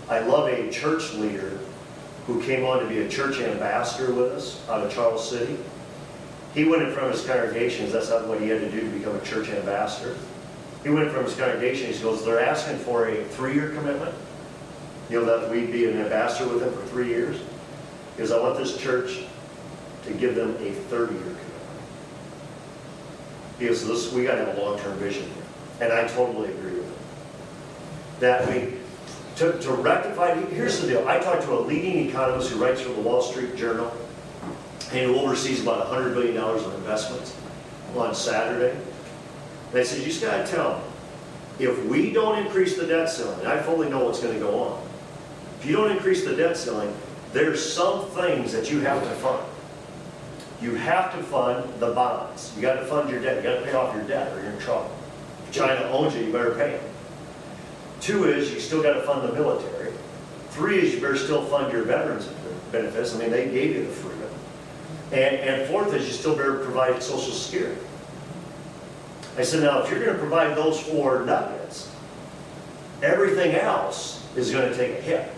I love a church leader who came on to be a church ambassador with us out of Charles City. He went in front of his congregations. That's not what he had to do to become a church ambassador. He went in front of his congregation. He goes, they're asking for a 3-year commitment. You know, that we'd be an ambassador with them for 3 years. Because I want this church to give them a 30-year commitment. Because we got to have a long-term vision here. And I totally agree with him. That to rectify, here's the deal. I talked to a leading economist who writes for the Wall Street Journal and who oversees about $100 billion of investments on Saturday. And I said, you just got to tell them, if we don't increase the debt ceiling, and I fully know what's going to go on. If you don't increase the debt ceiling, there's some things that you have to fund. You have to fund the bonds. You got to fund your debt. You got to pay off your debt or you're in trouble. If China owns you, you better pay them. 2 is you still got to fund the military. 3 is you better still fund your veterans benefits. I mean, they gave you the freedom. And 4th is you still better provide Social Security. I said, now, if you're going to provide those 4 nuggets, everything else is going to take a hit.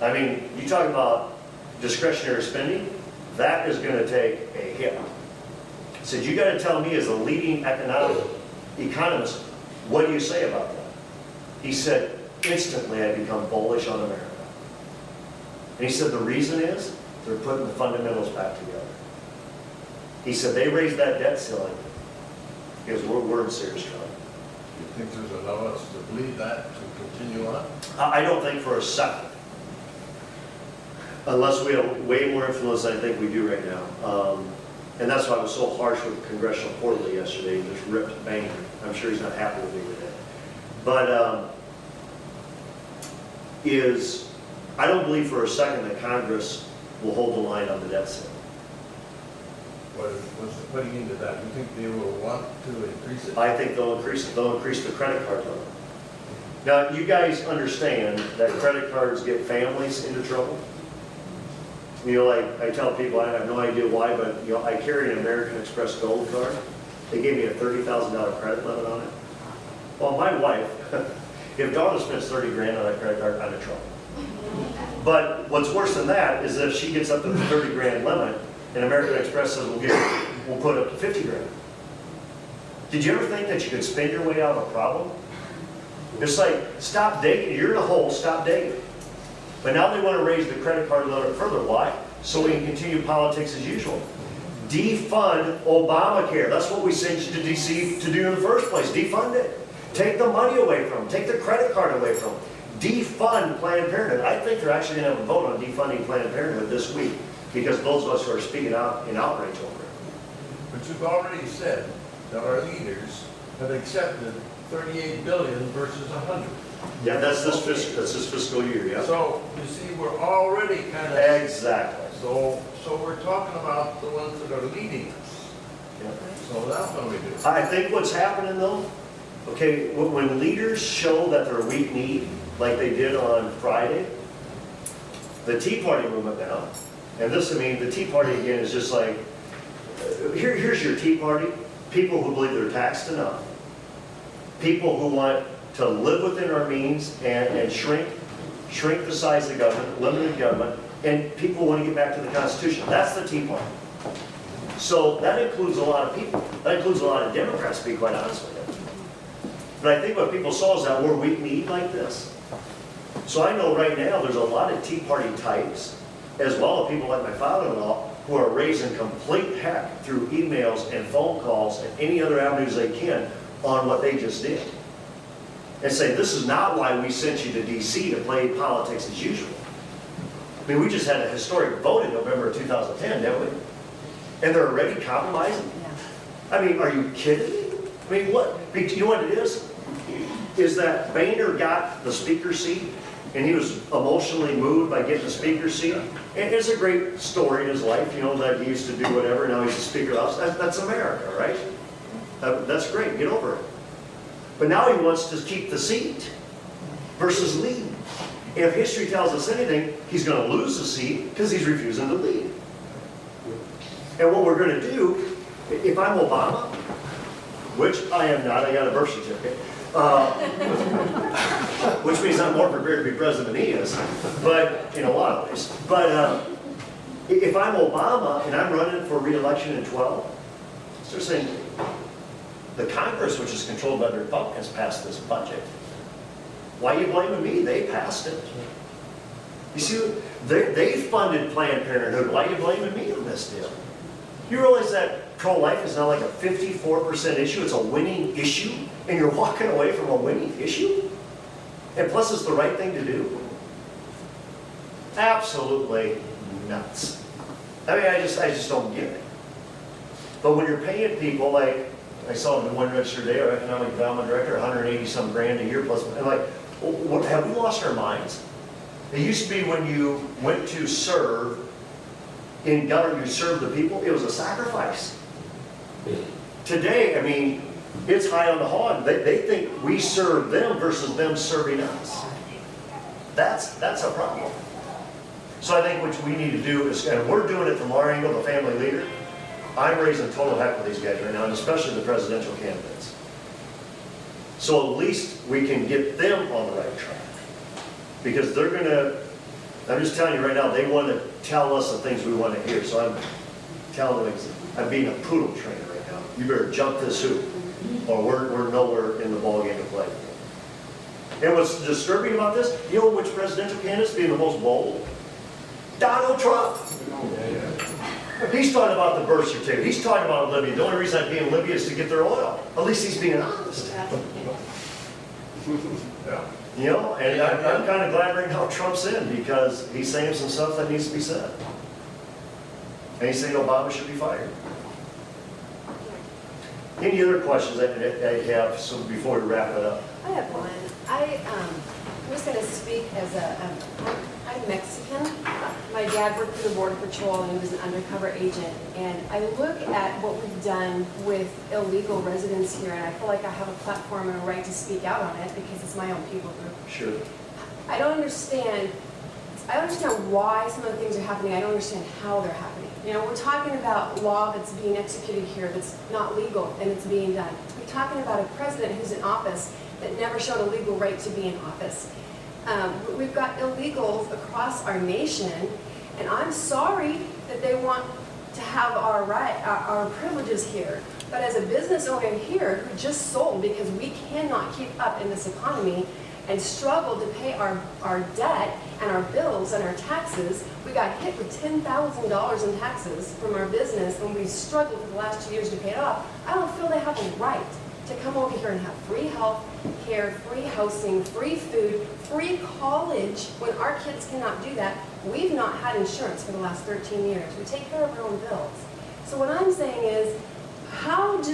I mean, you talk about discretionary spending, that is going to take a hit. I said, you got to tell me as a leading economist, what do you say about that? He said, instantly I become bullish on America. And he said, the reason is they're putting the fundamentals back together. He said, they raised that debt ceiling because we're in serious trouble. Do you think there's enough of us to believe that to continue on? I don't think for a second. Unless we have way more influence than I think we do right now. And that's why I was so harsh with the Congressional Quarterly yesterday. He just ripped Vander. I'm sure he's not happy with me today. But I don't believe for a second that Congress will hold the line on the debt ceiling. What's putting into that? Do you think they will want to increase it? I think they'll increase it. They'll increase the credit card limit. Now, you guys understand that credit cards get families into trouble? You know, like I tell people, I have no idea why, but you know, I carry an American Express Gold card. They gave me a $30,000 credit limit on it. Well, my wife, if Donna spends 30 grand on that credit card, I'm in trouble. But what's worse than that is if she gets up to the 30 grand limit, and American Express says we'll put up to 50 grand. Did you ever think that you could spend your way out of a problem? It's like, stop dating. You're in a hole, stop dating. But now they want to raise the credit card limit further. Why? So we can continue politics as usual. Defund Obamacare. That's what we sent you to D.C. to do in the first place. Defund it. Take the money away from them. Take the credit card away from them. Defund Planned Parenthood. I think they're actually going to have a vote on defunding Planned Parenthood this week because those of us who are speaking out in outrage over it. But you've already said that our leaders have accepted 38 billion versus 100. Yeah, that's this fiscal year, yeah. So, you see, we're already kind of... Exactly. So we're talking about the ones that are leading us. Yeah. So that's what we do. I think what's happening though, okay, when leaders show that they're weak-kneed, like they did on Friday, the Tea Party movement now, and this, I mean, the Tea Party again is just like, here's your Tea Party, people who believe they're taxed enough, people who want to live within our means and shrink the size of the government, limited government, and people want to get back to the Constitution. That's the Tea Party. So that includes a lot of people. That includes a lot of Democrats, to be quite honest with you. But I think what people saw is that we're weak-kneed like this. So I know right now there's a lot of Tea Party types, as well as people like my father-in-law, who are raising complete heck through emails and phone calls and any other avenues they can on what they just did. And say, this is not why we sent you to D.C. to play politics as usual. I mean, we just had a historic vote in November of 2010, didn't we? And they're already compromising? I mean, are you kidding me? I mean, what? You know what it is? Is that Boehner got the speaker seat, and he was emotionally moved by getting the speaker seat. And it's a great story in his life, you know, that he used to do whatever, now he's the Speaker of the House. That's America, right? That's great, get over it. But now he wants to keep the seat versus lead. If history tells us anything, he's going to lose the seat because he's refusing to lead. And what we're going to do, if I'm Obama, which I am not, I got a birth certificate, which means I'm more prepared to be president than he is, but in a lot of ways. But if I'm Obama and I'm running for re-election in 12, they're saying, the Congress, which is controlled by the Republicans, passed this budget. Why are you blaming me? They passed it. You see, they funded Planned Parenthood. Why are you blaming me on this deal? You realize that pro-life is now like a 54% issue? It's a winning issue, and you're walking away from a winning issue? And plus, it's the right thing to do? Absolutely nuts. I mean, I just don't get it. But when you're paying people, like, I saw in the one registered day, our economic development director, 180-some grand a year plus, and like, what, have we lost our minds? It used to be when you went to serve in government, you served the people, it was a sacrifice. Today, I mean, it's high on the hog. They think we serve them versus them serving us. That's a problem. So I think what we need to do is, and we're doing it from our angle, the family leader, I'm raising total heck with these guys right now, and especially the presidential candidates. So at least we can get them on the right track. Because they're going to, I'm just telling you right now, they want to tell us the things we want to hear. So I'm telling them, I'm being a poodle trainer right now. You better jump this hoop, or we're nowhere in the ballgame to play. And what's disturbing about this, you know which presidential candidate's being the most bold? Donald Trump. He's talking about the birth certificate. He's talking about Libya. The only reason I'm being Libya is to get their oil. At least he's being honest. You know, and I'm kind of glad right now Trump's in, because he's saying some stuff that needs to be said. And he's saying Obama should be fired. Any other questions I have so before we wrap it up? I have one. I was going to speak as I'm Mexican. My dad worked for the Border Patrol and he was an undercover agent. And I look at what we've done with illegal residents here, and I feel like I have a platform and a right to speak out on it because it's my own people group. Sure. I don't understand why some of the things are happening. I don't understand how they're happening. You know, we're talking about law that's being executed here that's not legal and it's being done. We're talking about a president who's in office that never showed a legal right to be in office. We've got illegals across our nation, and I'm sorry that they want to have our privileges here. But as a business owner here who just sold because we cannot keep up in this economy and struggle to pay our debt and our bills and our taxes, we got hit with $10,000 in taxes from our business, and we've struggled for the last 2 years to pay it off. I don't feel they have a right to come over here and have free health care, free housing, free food, free college, when our kids cannot do that. We've not had insurance for the last 13 years. We take care of our own bills. So what I'm saying is, how do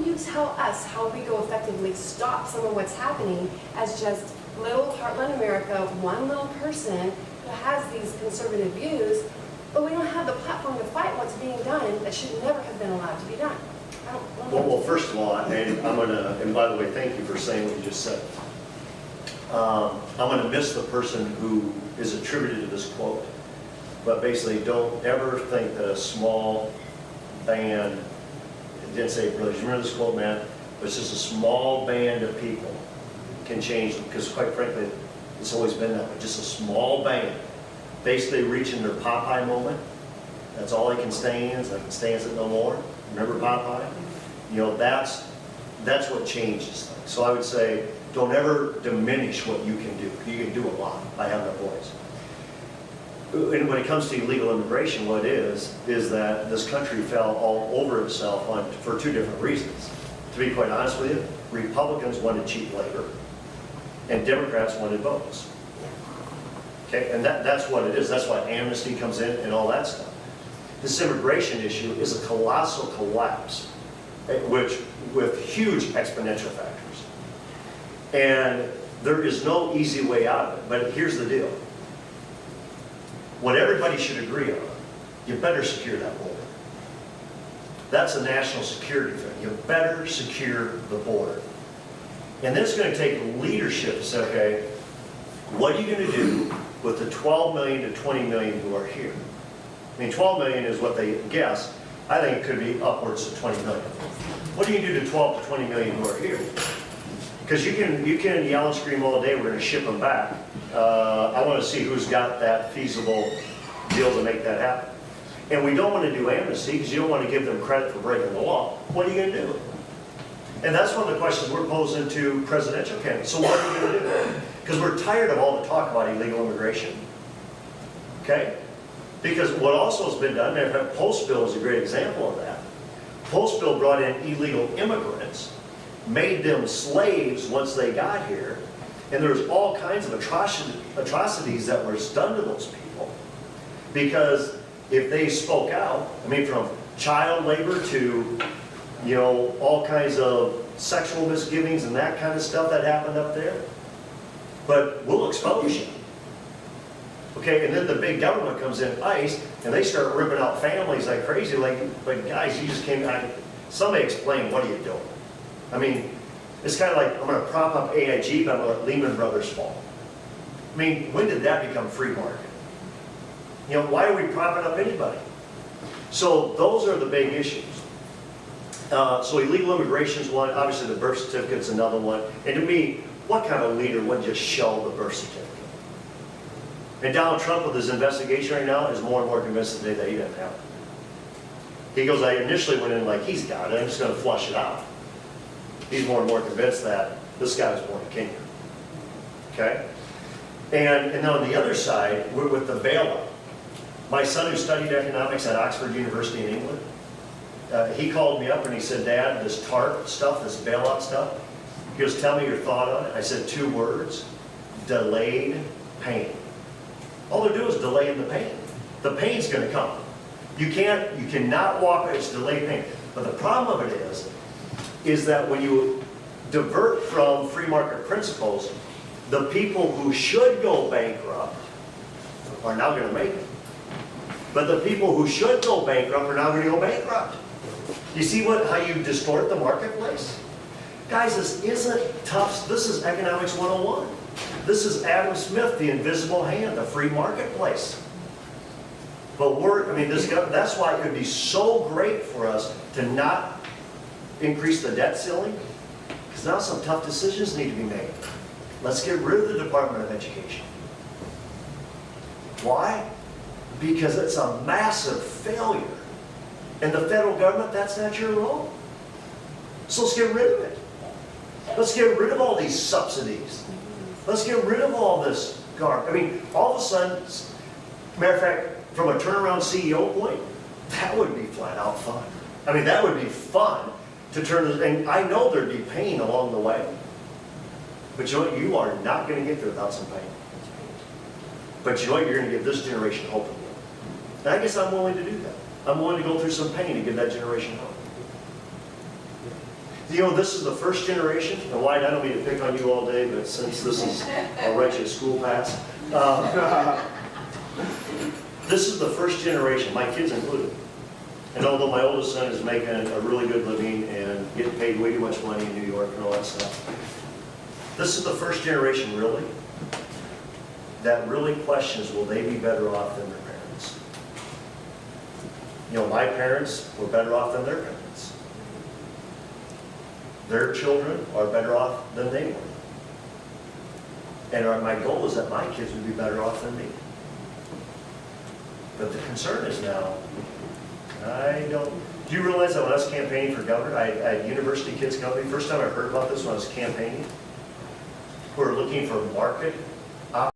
you tell us how we go effectively stop some of what's happening as just little Heartland America, one little person who has these conservative views, but we don't have the platform to fight what's being done that should never have been allowed to be done? Well, first of all, and by the way, thank you for saying what you just said. I'm going to miss the person who is attributed to this quote, but basically, don't ever think that a small band, it didn't say village, remember this quote, man? It's just a small band of people can change, because quite frankly, it's always been that way, just a small band, basically reaching their Popeye moment. That's all he can stand, I can stand it no more. Remember Popeye? You know, that's what changes things. So I would say, don't ever diminish what you can do. You can do a lot by having a voice. And when it comes to illegal immigration, what it is that this country fell all over itself for two different reasons. To be quite honest with you, Republicans wanted cheap labor, and Democrats wanted votes. Okay, and that's what it is. That's why amnesty comes in and all that stuff. This immigration issue is a colossal collapse, with huge exponential factors. And there is no easy way out of it, but here's the deal. What everybody should agree on, you better secure that border. That's a national security thing. You better secure the border. And then it's going to take leadership to say, okay, what are you going to do with the 12 million to 20 million who are here? I mean, 12 million is what they guess. I think it could be upwards of 20 million. What do you do to 12 to 20 million who are here? Because you can yell and scream all day, we're gonna ship them back. I wanna see who's got that feasible deal to make that happen. And we don't wanna do amnesty, because you don't wanna give them credit for breaking the law. What are you gonna do? And that's one of the questions we're posing to presidential candidates. So what are you gonna do? Because we're tired of all the talk about illegal immigration. Okay? Because what also has been done, and Post Bill is a great example of that. Post Bill brought in illegal immigrants, made them slaves once they got here, and there's all kinds of atrocities that were done to those people. Because if they spoke out, I mean, from child labor to, you know, all kinds of sexual misgivings and that kind of stuff that happened up there, but we'll expose you. Okay, and then the big government comes in, ICE, and they start ripping out families like crazy, like guys, you just came back. Somebody explain, what are you doing? I mean, it's kind of like, I'm going to prop up AIG, but I'm going to let Lehman Brothers fall. I mean, when did that become free market? You know, why are we propping up anybody? So those are the big issues. So illegal immigration is one, obviously the birth certificate's another one. And to me, what kind of leader would just shell the birth certificate? And Donald Trump, with his investigation right now, is more and more convinced today that he doesn't have it. He goes, I initially went in like, he's got it, I'm just going to flush it out. He's more and more convinced that this guy was born a king. Okay? And then on the other side, we're with the bailout. My son, who studied economics at Oxford University in England, he called me up and he said, Dad, this TARP stuff, this bailout stuff, he goes, tell me your thought on it. I said 2 words, delayed pain. All they're doing is delaying the pain. The pain's going to come. You cannot walk away, it's delayed pain. But the problem of it is that when you divert from free market principles, the people who should go bankrupt are now going to make it. But the people who should go bankrupt are now going to go bankrupt. You see how you distort the marketplace? Guys, this isn't tough. This is economics 101. This is Adam Smith, the invisible hand, the free marketplace. But that's why it would be so great for us to not increase the debt ceiling, because now some tough decisions need to be made. Let's get rid of the Department of Education. Why? Because it's a massive failure. And the federal government, that's not your role. So let's get rid of it. Let's get rid of all these subsidies. Let's get rid of all this garbage. I mean, all of a sudden, matter of fact, from a turnaround CEO point, that would be flat out fun. I mean, that would be fun to turn this, and I know there'd be pain along the way. But you know what? You are not going to get there without some pain. But you know what? You're going to give this generation hope again. And I guess I'm willing to do that. I'm willing to go through some pain to give that generation hope. You know, this is the first generation, and White, I don't mean to pick on you all day, but since this is, I'll write you a school pass. This is the first generation, my kids included. And although my oldest son is making a really good living and getting paid way too much money in New York and all that stuff, this is the first generation, really, that really questions, will they be better off than their parents? You know, my parents were better off than their parents. Their children are better off than they were. And my goal is that my kids would be better off than me. But the concern is now, do you realize that when I was campaigning for governor, I had University Kids Company, first time I heard about this when I was campaigning, we were looking for market